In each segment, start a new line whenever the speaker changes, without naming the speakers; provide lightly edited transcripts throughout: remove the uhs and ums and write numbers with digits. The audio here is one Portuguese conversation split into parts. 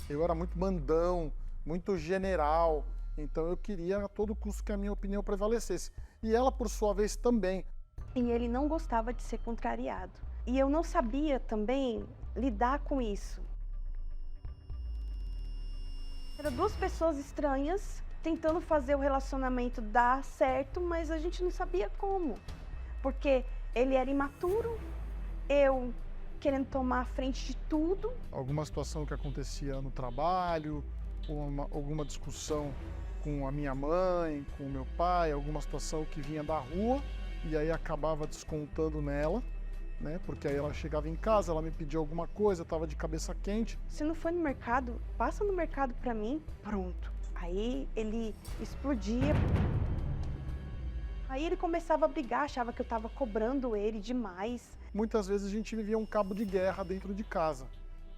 Eu era muito mandão, muito general, então eu queria a todo custo que a minha opinião prevalecesse. E ela, por sua vez, também.
E ele não gostava de ser contrariado. E eu não sabia também lidar com isso. Eram duas pessoas estranhas tentando fazer o relacionamento dar certo, mas a gente não sabia como. Porque ele era imaturo, eu querendo tomar a frente de tudo.
Alguma situação que acontecia no trabalho, ou alguma discussão com a minha mãe, com o meu pai, alguma situação que vinha da rua, e aí acabava descontando nela, né? Porque aí ela chegava em casa, ela me pedia alguma coisa, eu estava de cabeça quente.
Se não for no mercado, passa no mercado pra mim, pronto. Aí ele explodia. Aí ele começava a brigar, achava que eu estava cobrando ele demais.
Muitas vezes a gente vivia um cabo de guerra dentro de casa.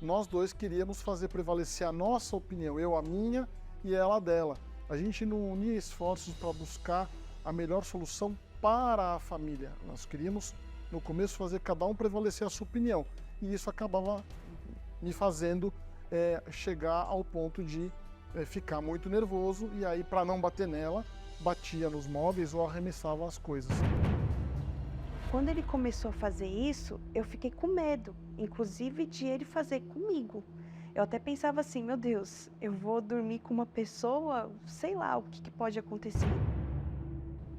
Nós dois queríamos fazer prevalecer a nossa opinião, eu a minha e ela a dela. A gente não unia esforços para buscar a melhor solução para a família. Nós queríamos, no começo, fazer cada um prevalecer a sua opinião. E isso acabava me fazendo chegar ao ponto de ficar muito nervoso. E aí, para não bater nela, batia nos móveis ou arremessava as coisas.
Quando ele começou a fazer isso, eu fiquei com medo, inclusive de ele fazer comigo. Eu até pensava assim, meu Deus, eu vou dormir com uma pessoa, sei lá o que pode acontecer.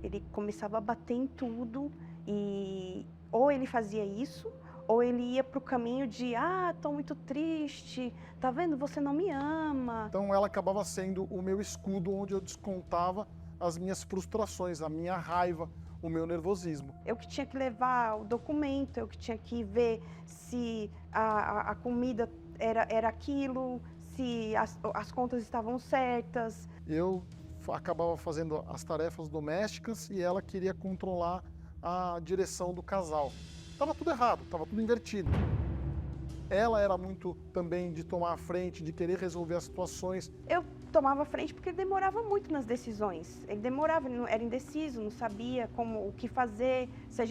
Ele começava a bater em tudo e ou ele fazia isso, ou ele ia para o caminho de, tô muito triste, tá vendo, você não me ama.
Então ela acabava sendo o meu escudo onde eu descontava as minhas frustrações, a minha raiva, o meu nervosismo.
Eu que tinha que levar o documento, eu que tinha que ver se a comida era aquilo, se as contas estavam certas.
Eu acabava fazendo as tarefas domésticas e ela queria controlar a direção do casal. Tava tudo errado, tava tudo invertido. Ela era muito também de tomar a frente, de querer resolver as situações.
Eu tomava frente porque ele demorava muito nas decisões. Ele demorava, ele era indeciso, não sabia o que fazer, se a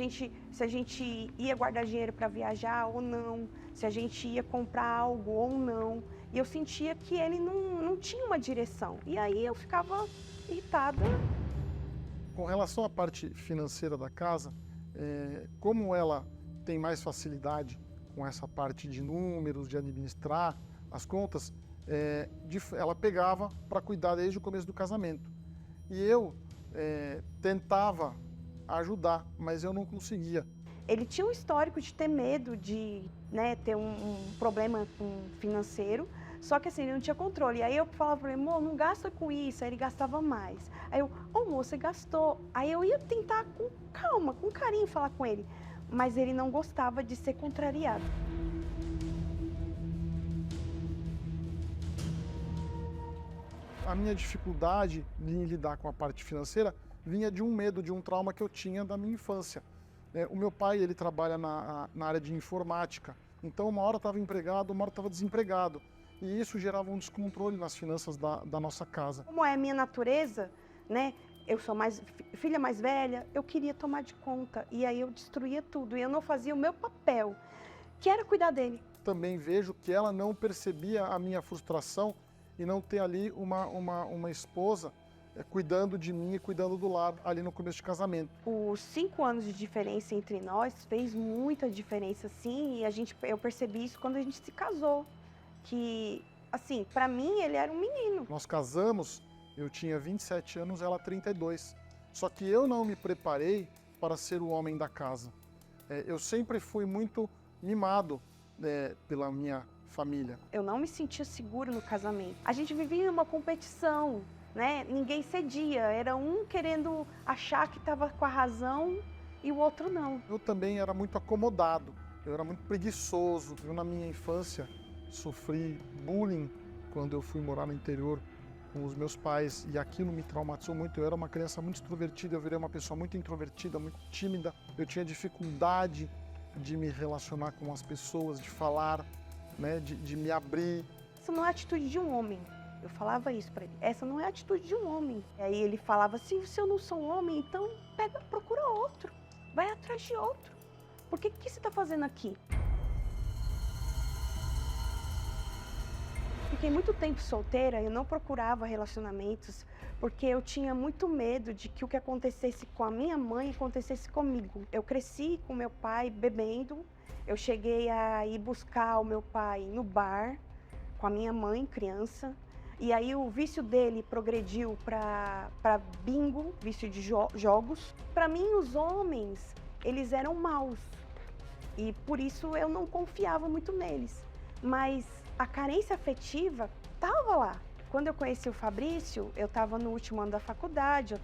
gente ia guardar dinheiro para viajar ou não, se a gente ia comprar algo ou não. E eu sentia que ele não tinha uma direção. E aí eu ficava irritada.
Com relação à parte financeira da casa, como ela tem mais facilidade com essa parte de números, de administrar as contas, ela pegava para cuidar desde o começo do casamento. E eu tentava ajudar, mas eu não conseguia.
Ele tinha um histórico de ter medo de, ter um problema financeiro, só que assim, ele não tinha controle. E aí eu falava para ele, amor, não gasta com isso, aí ele gastava mais. Aí eu, amor, você gastou. Aí eu ia tentar com calma, com carinho falar com ele, mas ele não gostava de ser contrariado.
A minha dificuldade em lidar com a parte financeira vinha de um medo, de um trauma que eu tinha da minha infância. O meu pai, ele trabalha na área de informática, então uma hora estava empregado, uma hora estava desempregado. E isso gerava um descontrole nas finanças da nossa casa.
Como é a minha natureza, eu sou filha mais velha, eu queria tomar de conta, e aí eu destruía tudo, e eu não fazia o meu papel, que era cuidar dele.
Também vejo que ela não percebia a minha frustração e não ter ali uma esposa cuidando de mim e cuidando do lar ali no começo de casamento.
Os 5 anos de diferença entre nós fez muita diferença, sim, e eu percebi isso quando a gente se casou, que, assim, para mim ele era um menino.
Nós casamos, eu tinha 27 anos, ela 32. Só que eu não me preparei para ser o homem da casa. Eu sempre fui muito mimado pela minha família.
Eu não me sentia segura no casamento. A gente vivia uma competição, Ninguém cedia, era um querendo achar que estava com a razão e o outro não.
Eu também era muito acomodado, eu era muito preguiçoso. Eu, na minha infância, sofri bullying quando eu fui morar no interior com os meus pais e aquilo me traumatizou muito. Eu era uma criança muito extrovertida, eu virei uma pessoa muito introvertida, muito tímida. Eu tinha dificuldade de me relacionar com as pessoas, de falar, de me abrir.
Isso não é atitude de um homem. Eu falava isso para ele. Essa não é a atitude de um homem. E aí ele falava assim, se eu não sou um homem, então procura outro. Vai atrás de outro. Por que você está fazendo aqui? E fiquei muito tempo solteira, eu não procurava relacionamentos, porque eu tinha muito medo de que o que acontecesse com a minha mãe acontecesse comigo. Eu cresci com meu pai bebendo, eu cheguei a ir buscar o meu pai no bar, com a minha mãe, criança, e aí o vício dele progrediu para bingo, vício de jogos. Para mim, os homens, eles eram maus, e por isso eu não confiava muito neles. Mas a carência afetiva estava lá. Quando eu conheci o Fabrício, eu estava no último ano da faculdade,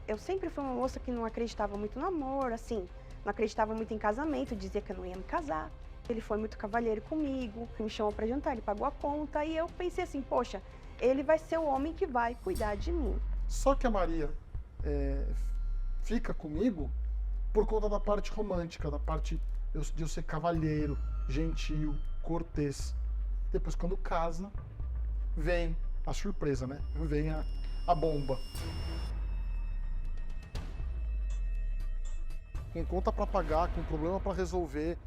eu sempre fui uma moça que não acreditava muito no amor, assim, não acreditava muito em casamento, dizia que eu não ia me casar. Ele foi muito cavalheiro comigo, me chamou para jantar, ele pagou a conta, e eu pensei assim, poxa, ele vai ser o homem que vai cuidar de mim.
Só que a Maria fica comigo por conta da parte romântica, da parte de eu ser cavalheiro, gentil, cortês. Depois, quando casa, vem a surpresa, né? Vem a bomba. Com conta para pagar, com problema para resolver.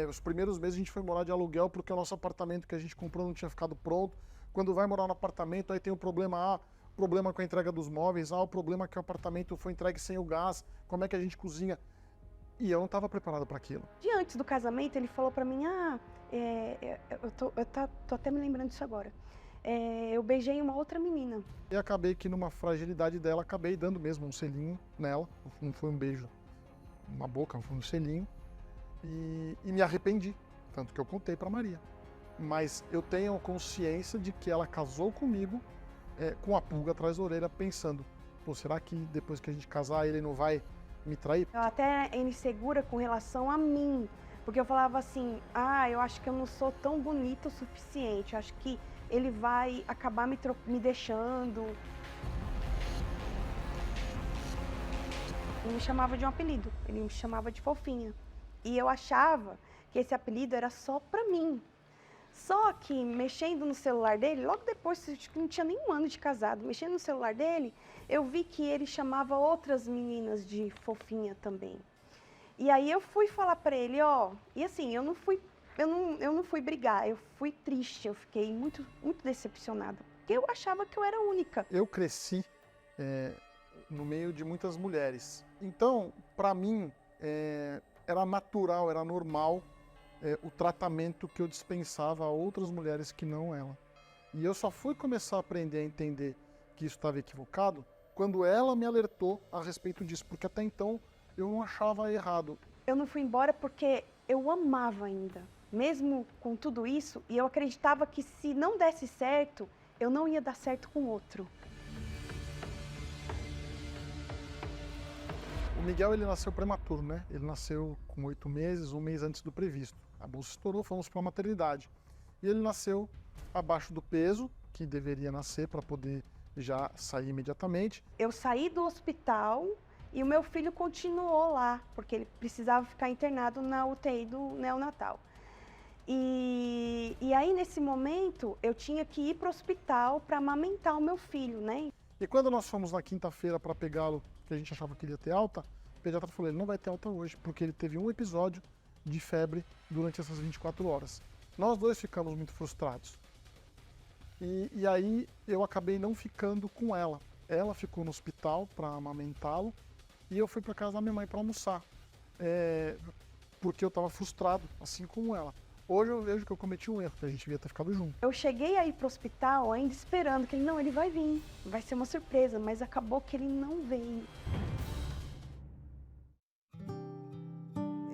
Os primeiros meses a gente foi morar de aluguel porque o nosso apartamento que a gente comprou não tinha ficado pronto. Quando vai morar no apartamento, aí tem o problema problema com a entrega dos móveis, o problema que o apartamento foi entregue sem o gás, como é que a gente cozinha. E eu não estava preparado para aquilo.
Antes do casamento, ele falou para mim, eu tô até me lembrando disso agora. Eu beijei uma outra menina.
E acabei que numa fragilidade dela, acabei dando mesmo um selinho nela. Não foi um beijo, uma boca, foi um selinho. E me arrependi, tanto que eu contei para Maria. Mas eu tenho consciência de que ela casou comigo com a pulga atrás da orelha, pensando, pô, será que depois que a gente casar ele não vai me trair?
Eu até era insegura com relação a mim, porque eu falava assim, eu acho que eu não sou tão bonita o suficiente, eu acho que ele vai acabar me deixando. Ele me chamava de um apelido, ele me chamava de fofinha. E eu achava que esse apelido era só pra mim. Só que mexendo no celular dele, logo depois, que não tinha nem um ano de casado, mexendo no celular dele, eu vi que ele chamava outras meninas de fofinha também. E aí eu fui falar pra ele, e assim, eu não fui brigar, eu fui triste, eu fiquei muito, muito decepcionada, porque eu achava que eu era única.
Eu cresci no meio de muitas mulheres. Então, pra mim, era natural, era normal o tratamento que eu dispensava a outras mulheres que não ela. E eu só fui começar a aprender a entender que isso estava equivocado quando ela me alertou a respeito disso, porque até então eu não achava errado.
Eu não fui embora porque eu amava ainda, mesmo com tudo isso, e eu acreditava que se não desse certo, eu não ia dar certo com outro.
O Miguel, ele nasceu prematuro, né? Ele nasceu com 8 meses, um mês antes do previsto. A bolsa estourou, fomos para a maternidade. E ele nasceu abaixo do peso, que deveria nascer para poder já sair imediatamente.
Eu saí do hospital e o meu filho continuou lá, porque ele precisava ficar internado na UTI do neonatal. E aí, nesse momento, eu tinha que ir para o hospital para amamentar o meu filho, né?
E quando nós fomos na quinta-feira para pegá-lo, que a gente achava que ele ia ter alta, o pediatra falou, ele não vai ter alta hoje, porque ele teve um episódio de febre durante essas 24 horas. Nós dois ficamos muito frustrados. E aí eu acabei não ficando com ela. Ela ficou no hospital para amamentá-lo e eu fui para casa da minha mãe para almoçar. Porque eu estava frustrado, assim como ela. Hoje eu vejo que eu cometi um erro, que a gente devia ter ficado junto.
Eu cheguei aí pro hospital ainda esperando que ele vai vir, vai ser uma surpresa, mas acabou que ele não veio.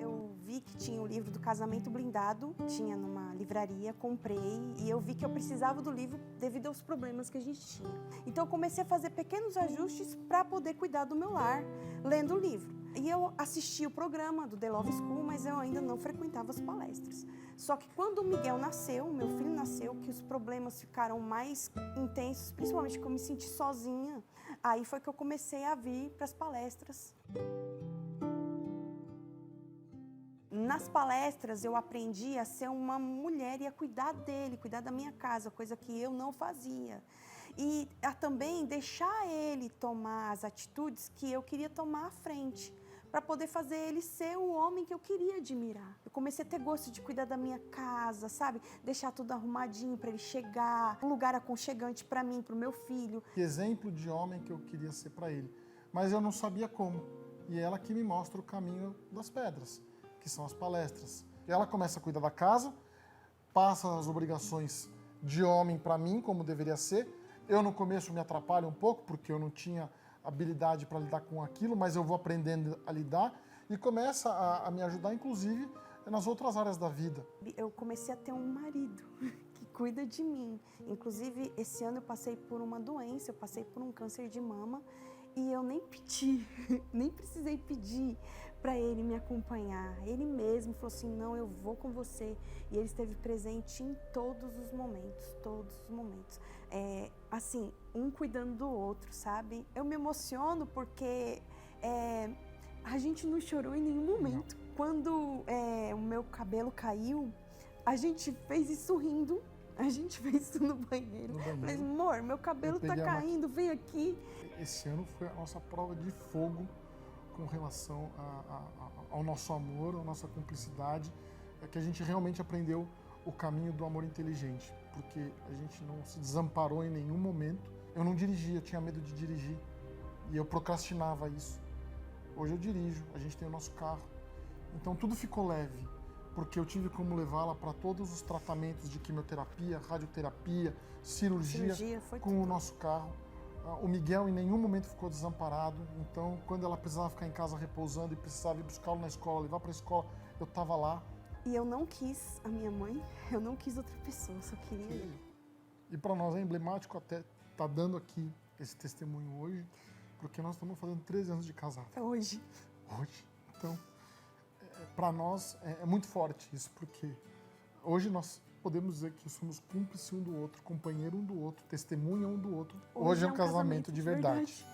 Eu vi que tinha o livro do Casamento Blindado, tinha numa livraria, comprei e eu vi que eu precisava do livro devido aos problemas que a gente tinha. Então eu comecei a fazer pequenos ajustes para poder cuidar do meu lar, lendo o livro. E eu assisti o programa do The Love School, mas eu ainda não frequentava as palestras. Só que quando o Miguel nasceu, meu filho nasceu, que os problemas ficaram mais intensos, principalmente que eu me senti sozinha, aí foi que eu comecei a vir para as palestras. Nas palestras eu aprendi a ser uma mulher e a cuidar dele, cuidar da minha casa, coisa que eu não fazia. E a também deixar ele tomar as atitudes que eu queria tomar à frente. para poder fazer ele ser o homem que eu queria admirar. Eu comecei a ter gosto de cuidar da minha casa, sabe? Deixar tudo arrumadinho para ele chegar, um lugar aconchegante para mim, para o meu filho.
Que exemplo de homem que eu queria ser para ele. Mas eu não sabia como. E ela que me mostra o caminho das pedras, que são as palestras. Ela começa a cuidar da casa, passa as obrigações de homem para mim, como deveria ser. Eu no começo me atrapalho um pouco, porque eu não tinha habilidade para lidar com aquilo, mas eu vou aprendendo a lidar e começa a me ajudar, inclusive, nas outras áreas da vida.
Eu comecei a ter um marido que cuida de mim. Inclusive, esse ano eu passei por uma doença, eu passei por um câncer de mama e eu nem pedi, nem precisei pedir para ele me acompanhar. Ele mesmo falou assim, não, eu vou com você. E ele esteve presente em todos os momentos, todos os momentos. Assim, um cuidando do outro, sabe? Eu me emociono porque a gente não chorou em nenhum momento. Não. Quando o meu cabelo caiu, a gente fez isso rindo. A gente fez isso no banheiro. Mas, amor, meu cabelo tá caindo, vem aqui.
Esse ano foi a nossa prova de fogo com relação ao nosso amor, à nossa cumplicidade. É que a gente realmente aprendeu o caminho do amor inteligente, porque a gente não se desamparou em nenhum momento. Eu não dirigia, eu tinha medo de dirigir e eu procrastinava isso. Hoje eu dirijo, a gente tem o nosso carro. Então tudo ficou leve, porque eu tive como levá-la para todos os tratamentos de quimioterapia, radioterapia, cirurgia
foi
com
tudo.
O nosso carro. O Miguel em nenhum momento ficou desamparado, então quando ela precisava ficar em casa repousando e precisava ir buscá-lo na escola, levar para a escola, eu estava lá.
E eu não quis a minha mãe, eu não quis outra pessoa, só queria ele.
E para nós é emblemático até estar dando aqui esse testemunho hoje, porque nós estamos fazendo 13 anos de casado.
Hoje.
Então, para nós é muito forte isso, porque hoje nós podemos dizer que somos cúmplices um do outro, companheiro um do outro, testemunha um do outro. Hoje é um casamento de verdade.